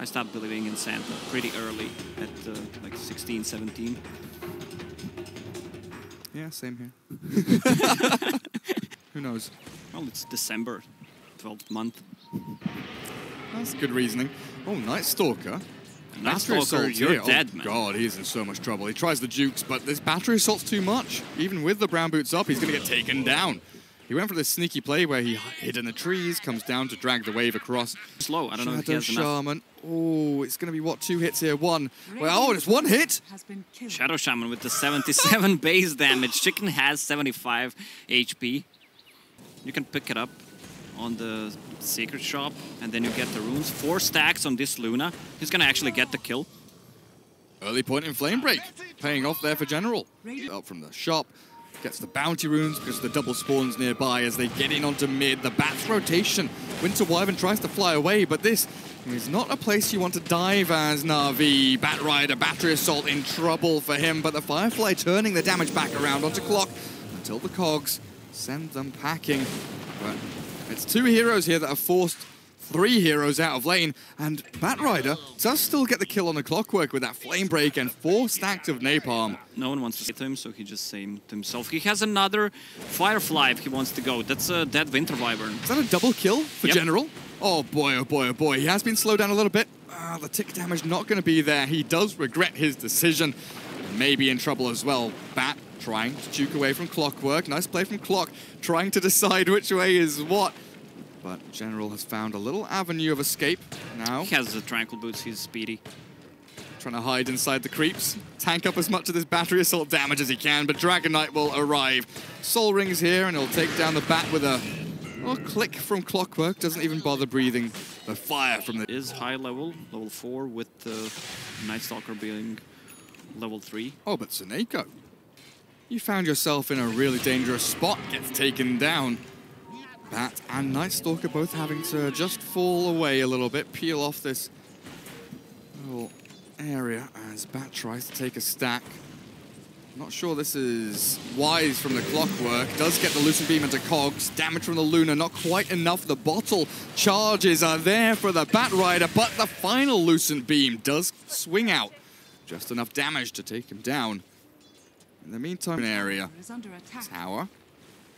I stopped believing in Santa pretty early at like 16, 17. Yeah, same here. Who knows? Well, it's December, 12th month. That's good reasoning. Oh, Night Stalker. Night Battery Stalker, assault you're here. dead, Oh man. God, he's in so much trouble. He tries the jukes, but this battery assault's too much. Even with the brown boots up, he's going to get taken down. He went for this sneaky play where he hid in the trees, comes down to drag the wave across. Slow, I don't know if he has enough. Shaman. Oh, it's going to be, what, 2 hits here? 1. Well, oh, it's 1 hit. Shadow Shaman with the 77 base damage. Chicken has 75 HP. You can pick it up on the Secret Shop, and then you get the runes. 4 stacks on this Luna. He's going to actually get the kill. Early point in Flame Break. Paying off there for General. Up from the shop. Gets the bounty runes because of the double spawns nearby as they get in onto mid. The Bat's rotation. Winter Wyvern tries to fly away, but this is not a place you want to dive as Navi. Bat Rider, Battery Assault in trouble for him, but the Firefly turning the damage back around onto Clock until the Cogs send them packing. But it's 2 heroes here that have forced 3 heroes out of lane, and Bat Rider does still get the kill on the Clockwork with that Flame Break and 4 stacks of Napalm. No one wants to say to him, so he just saying to himself. He has another Firefly if he wants to go. That's a dead Winter Wyvern. Is that a double kill for Yep. General? Oh boy, oh boy, oh boy. He has been slowed down a little bit. The tick damage not going to be there. He does regret his decision. Maybe in trouble as well. Bat trying to juke away from Clockwork. Nice play from Clock, trying to decide which way is what. But General has found a little avenue of escape now. He has the Tranquil Boots, he's speedy. Trying to hide inside the creeps. Tank up as much of this battery assault damage as he can, but Dragon Knight will arrive. Soul Rings here, and he'll take down the Bat with a little click from Clockwork. Doesn't even bother breathing the fire from the... Is high level, level 4, with the Night Stalker being level 3. Oh, but SoNNeikO, you found yourself in a really dangerous spot. Gets taken down. Bat and Night Stalker both having to just fall away a little bit, peel off this little area as Bat tries to take a stack. Not sure this is wise from the Clockwork. Does get the Lucent Beam into Cogs. Damage from the Luna, not quite enough. The bottle charges are there for the Bat Rider, but the final Lucent Beam does swing out. Just enough damage to take him down. In the meantime, area. Tower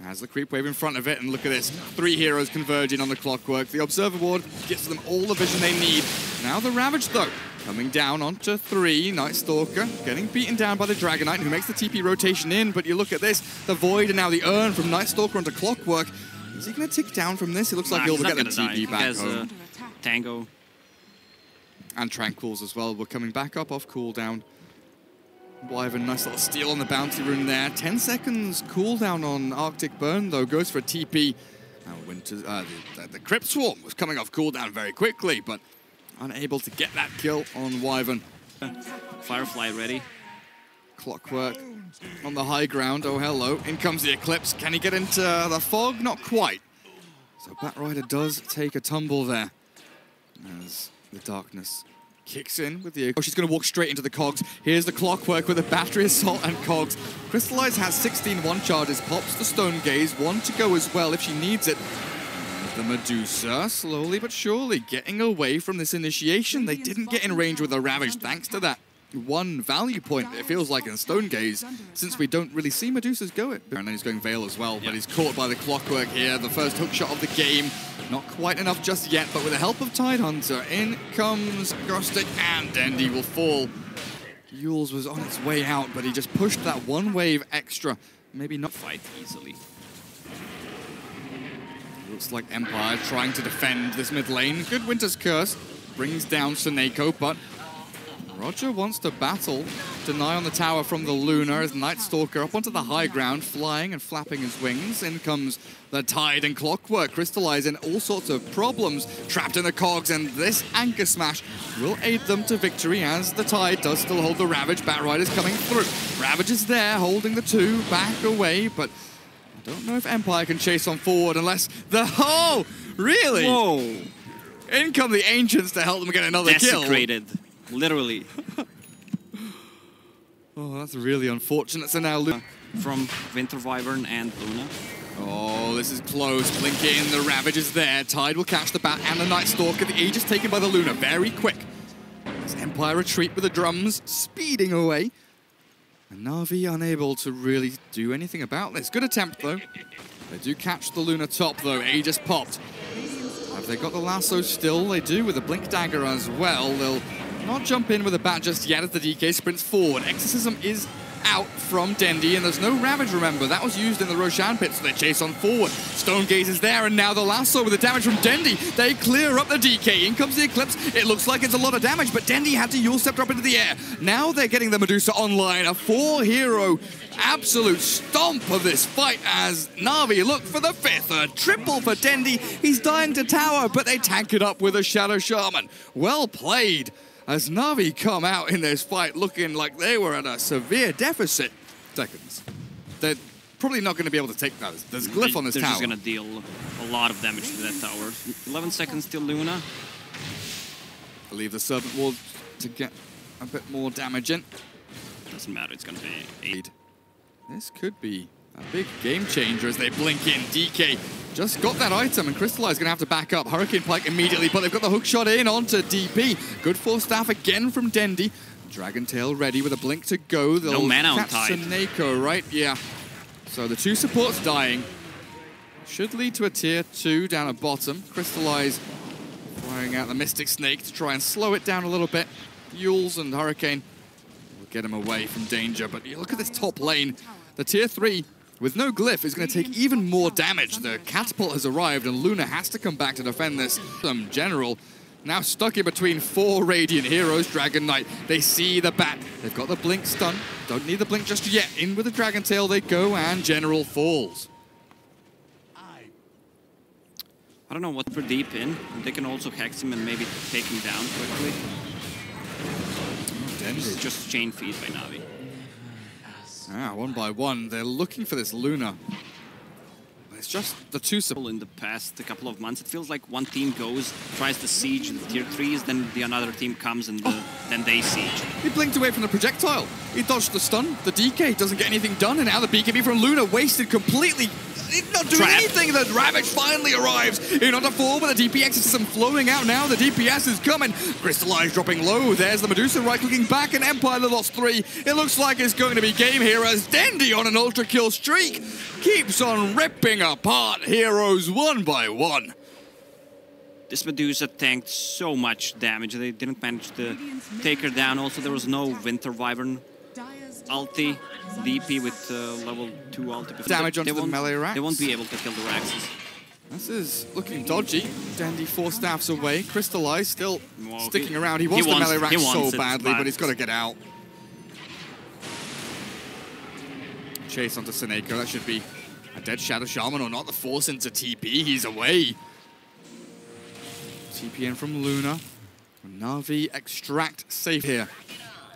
has the creep wave in front of it, and look at this. 3 heroes converging on the Clockwork. The Observer Ward gives them all the vision they need. Now the Ravage, though, coming down onto 3. Night Stalker getting beaten down by the Dragon Knight, who makes the TP rotation in, but you look at this. The Void and now the Urn from Night Stalker onto Clockwork. Is he going to tick down from this? It looks like he'll get the TP back home. Tango. And Tranquils as well. We're coming back up off cooldown. Wyvern, nice little steal on the bounty rune there. 10 seconds cooldown on Arctic Burn, though. Goes for a TP. And Winter, the Crypt Swarm was coming off cooldown very quickly, but unable to get that kill on Wyvern. Firefly ready. Clockwork on the high ground. Oh, hello. In comes the Eclipse. Can he get into the fog? Not quite. So Bat Rider does take a tumble there as the darkness kicks in with the... Oh, she's going to walk straight into the Cogs. Here's the Clockwork with a Battery Assault and Cogs. Crystallize has 16 1 charges, pops the Stone Gaze, 1 to go as well if she needs it. And the Medusa, slowly but surely, getting away from this initiation. They didn't get in range with the Ravage, thanks to that 1 value point, it feels like, in Stone Gaze, since we don't really see Medusas go it. And then he's going Veil as well, but he's caught by the Clockwork here. The first hook shot of the game. Not quite enough just yet, but with the help of Tidehunter, in comes Ghostik, and Dendi will fall. Yules was on its way out, but he just pushed that 1 wave extra. Maybe not fight easily. Looks like Empire trying to defend this mid lane. Good Winter's Curse brings down SoNNeikO, but RodjER wants to battle. Deny on the tower from the Luna as Night Stalker up onto the high ground, flying and flapping his wings. In comes the Tide and Clockwork, crystallizing all sorts of problems. Trapped in the Cogs, and this Anchor Smash will aid them to victory as the Tide does still hold the Ravage. Bat Rider's coming through. Ravage is there, holding the 2 back away, but I don't know if Empire can chase on forward unless the... Oh, really? Whoa. In come the Ancients to help them get another kill. Desecrated. Literally. Oh, that's really unfortunate. So now from Winter Wyvern and Luna. Oh, this is close. Blink in, the Ravage is there. Tide will catch the Bat and the Night Stalker. The Aegis taken by the Luna. Very quick. As Empire retreat with the drums, speeding away. And Navi unable to really do anything about this. Good attempt, though. They do catch the Luna top, though. A just popped. Have they got the lasso still? They do, with a Blink Dagger as well. They'll not jump in with a bat just yet as the DK sprints forward. Exorcism is out from Dendi, and there's no Ravage, remember. That was used in the Roshan pit, so they chase on forward. Stone Gaze is there, and now the lasso with the damage from Dendi. They clear up the DK. In comes the Eclipse. It looks like it's a lot of damage, but Dendi had to Yule Scepter up into the air. Now they're getting the Medusa online. A 4-hero absolute stomp of this fight as Navi look for the 5th. A triple for Dendi. He's dying to tower, but they tank it up with a Shadow Shaman. Well played, as Navi come out in this fight looking like they were at a severe deficit. Seconds. They're probably not going to be able to take that. There's Glyph on this tower. They're just going to deal a lot of damage to that tower. 11 seconds till Luna. I'll leave the Serpent Ward to get a bit more damage in. Doesn't matter, it's going to be 8. This could be a big game changer as they blink in. DK just got that item, and Crystallize going to have to back up. Hurricane Pike immediately, but they've got the hook shot in onto DP. Good force staff again from Dendi. Dragon Tail ready with a blink to go. They'll no mana on catch Tide. SoNNeikO, right? Yeah. So the 2 supports dying. Should lead to a tier 2 down at bottom. Crystallize firing out the Mystic Snake to try and slow it down a little bit. Yules and Hurricane will get him away from danger, but you look at this top lane. The tier 3 with no Glyph is going to take even more damage. The catapult has arrived and Luna has to come back to defend this. General now stuck in between 4 Radiant heroes. Dragon Knight, they see the bat. They've got the blink stun. Don't need the blink just yet. In with the Dragon Tail they go, and General falls. I don't know what for deep in. They can also hex him and maybe take him down quickly. It's just chain feed by Navi. Ah, 1 by 1. They're looking for this Luna. It's just the 2 support. In the past couple of months, it feels like one team goes, tries to siege the tier 3s, then the another team comes and then they siege. He blinked away from the projectile. He dodged the stun. The DK doesn't get anything done, and now the BKB from Luna wasted completely. Not doing anything. The Ravage finally arrives in onto 4 with the DP Exorcism flowing out now. The DPS is coming. Crystallize dropping low. There's the Medusa right-clicking back, and Empire the lost 3. It looks like it's going to be game here as Dendi on an ultra kill streak keeps on ripping apart heroes 1 by 1. This Medusa tanked so much damage. They didn't manage to take her down. Also, there was no Winter Wyvern ulti. DP with level 2 ulti. Damage onto the melee racks. They won't be able to kill the Raxes. This is looking dodgy. Dendi 4 staffs away. Crystallize still sticking around. He wants the melee rack so badly, but he's got to get out. Chase onto SoNNeikO. That should be a dead Shadow Shaman or not. The force into TP. He's away. TP in from Luna. Navi extract safe here.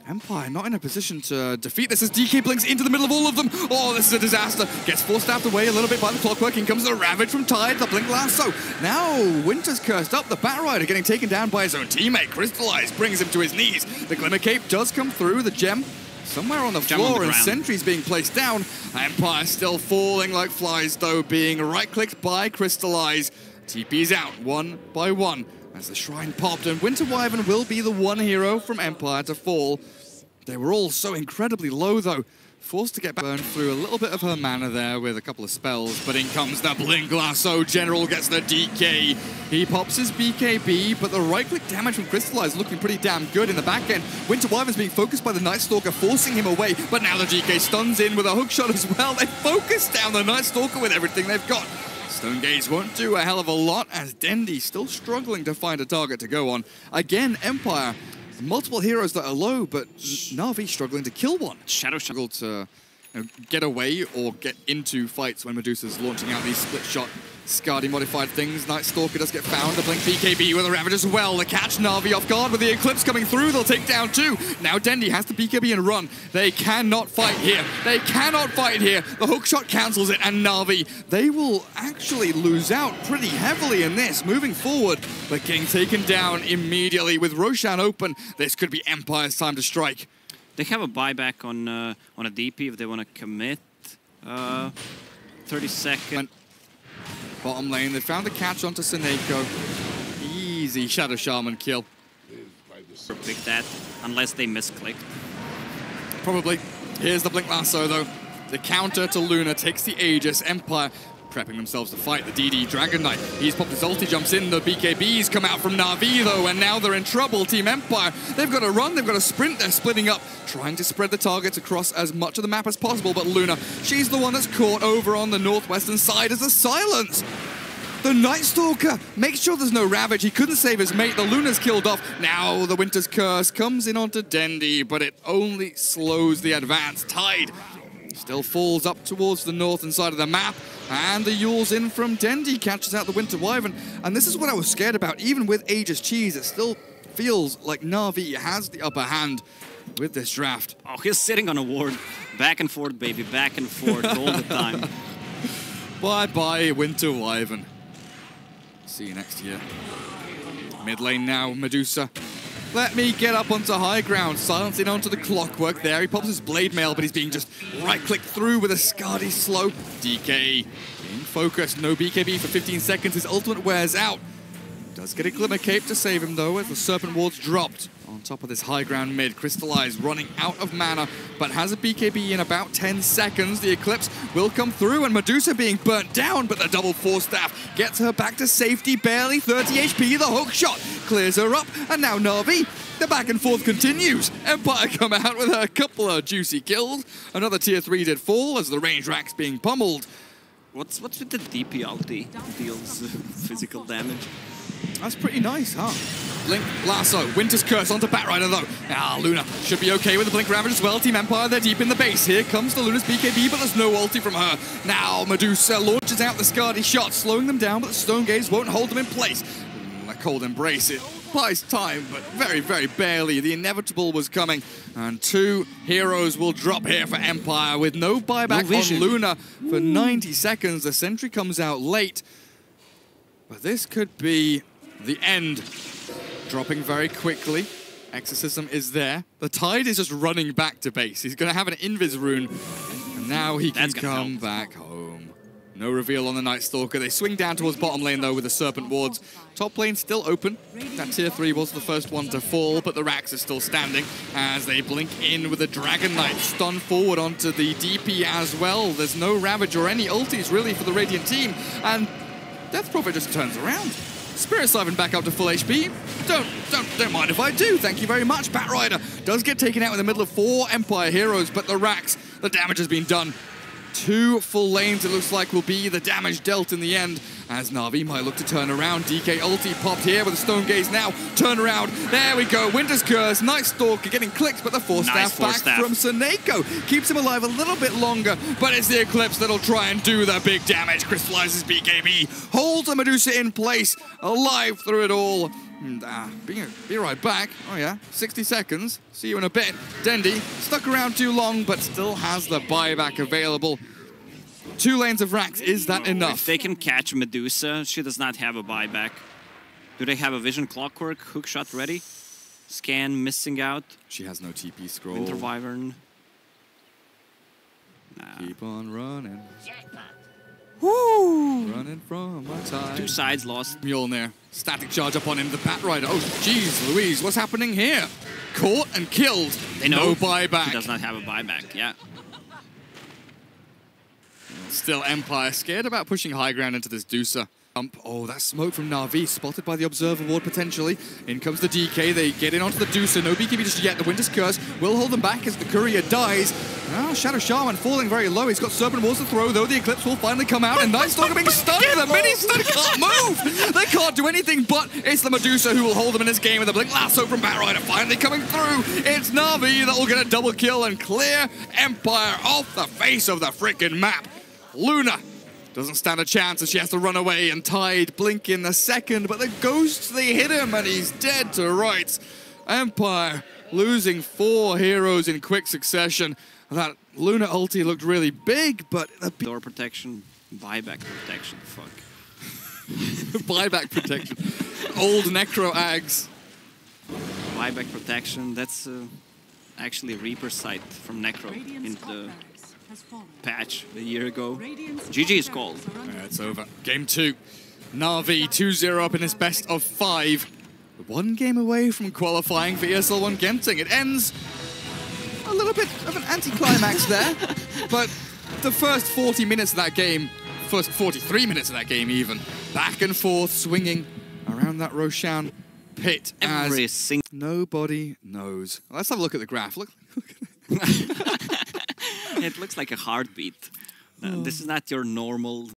Empire not in a position to defeat this as DK blinks into the middle of all of them. Oh, this is a disaster. Gets force staffed away a little bit by the clockwork. In comes the Ravage from Tide, the blink lasso. Now Winter's cursed up. The Bat Rider getting taken down by his own teammate. Crystallize brings him to his knees. The Glimmer Cape does come through. The gem somewhere on the floor, and sentries being placed down. Empire still falling like flies, though, being right-clicked by Crystallize. TP's out 1 by 1 as the shrine popped, and Winter Wyvern will be the 1 hero from Empire to fall. They were all so incredibly low, though. Forced to get burned through a little bit of her mana there with a couple of spells, but in comes the Blink Lasso. General gets the DK. He pops his BKB, but the right-click damage from Crystallize looking pretty damn good in the back end. Winter Wyvern's being focused by the Night Stalker, forcing him away, but now the DK stuns in with a hook shot as well. They focus down the Night Stalker with everything they've got. Stone Gaze won't do a hell of a lot as Dendi still struggling to find a target to go on. Again, Empire. Multiple heroes that are low, but Navi struggling to kill one. Shadow struggle to get away or get into fights when Medusa's launching out these split shot Skadi modified things. Night Stalker does get found. The blink BKB with a Ravage as well. They catch Navi off guard with the Eclipse coming through. They'll take down 2. Now Dendi has the BKB and run. They cannot fight here. They cannot fight here. The hook shot cancels it, and Navi, they will actually lose out pretty heavily in this moving forward, but getting taken down immediately with Roshan open. This could be Empire's time to strike. They have a buyback on a DP if they want to commit. 30 seconds. Bottom lane, they found the catch onto SoNNeikO. Easy Shadow Shaman kill. Pick that, unless they misclicked. Probably. Here's the Blink Lasso, though. The counter to Luna takes the Aegis. Empire prepping themselves to fight the DD Dragon Knight. He's popped his ulti, jumps in. The BKBs come out from Navi, though, and now they're in trouble. Team Empire, they've got to run, they've got to sprint. They're splitting up, trying to spread the targets across as much of the map as possible. But Luna, she's the one that's caught over on the northwestern side as a silence. The Night Stalker makes sure there's no Ravage. He couldn't save his mate. The Luna's killed off. Now the Winter's Curse comes in onto Dendi, but it only slows the advance. Tide still falls up towards the northern side of the map, and the Yule's in from Dendi catches out the Winter Wyvern. And this is what I was scared about. Even with Aegis Cheese, it still feels like Navi has the upper hand with this draft. Oh, he's sitting on a ward. Back and forth, baby. Back and forth all the time. Bye-bye, Winter Wyvern. See you next year. Mid lane now, Medusa. Let me get up onto high ground, silencing onto the clockwork there. He pops his blade mail, but he's being just right-clicked through with a Skadi slow. DK in focus, no BKB for 15 seconds. His ultimate wears out. Does get a Glimmer Cape to save him, though, as the Serpent Ward's dropped. On top of this high ground mid, Crystallize running out of mana, but has a BKB in about 10 seconds. The Eclipse will come through, and Medusa being burnt down, but the double Force Staff gets her back to safety, barely 30 HP. The hook shot clears her up, and now Navi, the back and forth continues. Empire come out with a couple of juicy kills. Another tier 3 did fall as the range rack's being pummeled. What's with the DP ulti? Deals physical damage. That's pretty nice, huh? Blink Lasso, Winter's Curse onto Batrider, though. Ah, Luna should be okay with the Blink Ravage as well. Team Empire, they're deep in the base. Here comes the Luna's BKB, but there's no ulti from her. Now Medusa launches out the Skadi shot, slowing them down, but the Stone Gaze won't hold them in place. A cold embrace, it buys time, but very, very barely. The inevitable was coming, and 2 heroes will drop here for Empire with no buyback on Luna for 90 seconds. The sentry comes out late, but this could be the end. Dropping very quickly. Exorcism is there. The Tide is just running back to base. He's going to have an Invis rune, and now he can come back home. No reveal on the Night Stalker. They swing down towards bottom lane, though, with the Serpent Wards. Top lane still open. That tier 3 was the first one to fall, but the racks are still standing as they blink in with the Dragon Knight. Stun forward onto the DP as well. There's no Ravage or any ultis, really, for the Radiant team. And Death Prophet just turns around. Spirit Siphon back up to full HP. Don't mind if I do. Thank you very much. Batrider does get taken out in the middle of 4 Empire heroes, but the racks, the damage has been done. 2 full lanes, it looks like, will be the damage dealt in the end, as Navi might look to turn around. DK ulti popped here with a Stone Gaze now. Turn around. There we go. Winter's Curse. Night Stalker getting clicked, but the Force Staff back from SoNNeikO keeps him alive a little bit longer, but it's the Eclipse that'll try and do the big damage. Crystallizes BKB. Holds the Medusa in place. Alive through it all. And, be right back. Oh yeah, 60 seconds. See you in a bit. Dendi stuck around too long, but still has the buyback available. 2 lanes of racks, is that enough? If they can catch Medusa, she does not have a buyback. Do they have a Vision Clockwork? Hookshot ready? Scan missing out. She has no TP scroll. Winter Wyvern. Keep on running. Woo! Running from my time. 2 sides lost. Mjolnir. Static charge up on him. The Batrider. Oh, jeez, Louise, what's happening here? Caught and killed. They know no buyback. He does not have a buyback, yeah. Still Empire scared about pushing high ground into this Dusa. Oh, that smoke from Navi, spotted by the Observer Ward potentially. In comes the DK, they get in onto the Dusa. No BKB just yet. The Winter's Curse will hold them back as the Courier dies. Now Shadow Shaman falling very low. He's got Serpent Walls to throw, though. The Eclipse will finally come out, and Night Stalker being stunned. The mini-stun can't move. They can't do anything, but it's the Medusa who will hold them in this game with the Blink Lasso from Batrider finally coming through. It's Navi that will get a double kill and clear Empire off the face of the frickin' map. Luna doesn't stand a chance as she has to run away, and Tide blink in a second, but the Ghosts, they hit him and he's dead to rights. Empire losing 4 heroes in quick succession. That Luna ulti looked really big, but... Door protection, buyback protection, fuck. Buyback protection. Old Necro Ags. Buyback protection, that's actually a Reaper site from Necro in the patch a year ago. GG is called. Yeah, it's over. Game 2. Navi 2-0 up in his best of 5. One game away from qualifying for ESL 1 Genting. It ends a little bit of an anticlimax there, but the first 40 minutes of that game, first 43 minutes of that game even, back and forth, swinging around that Roshan pit as nobody knows. Let's have a look at the graph. Look It looks like a heartbeat. This is not your normal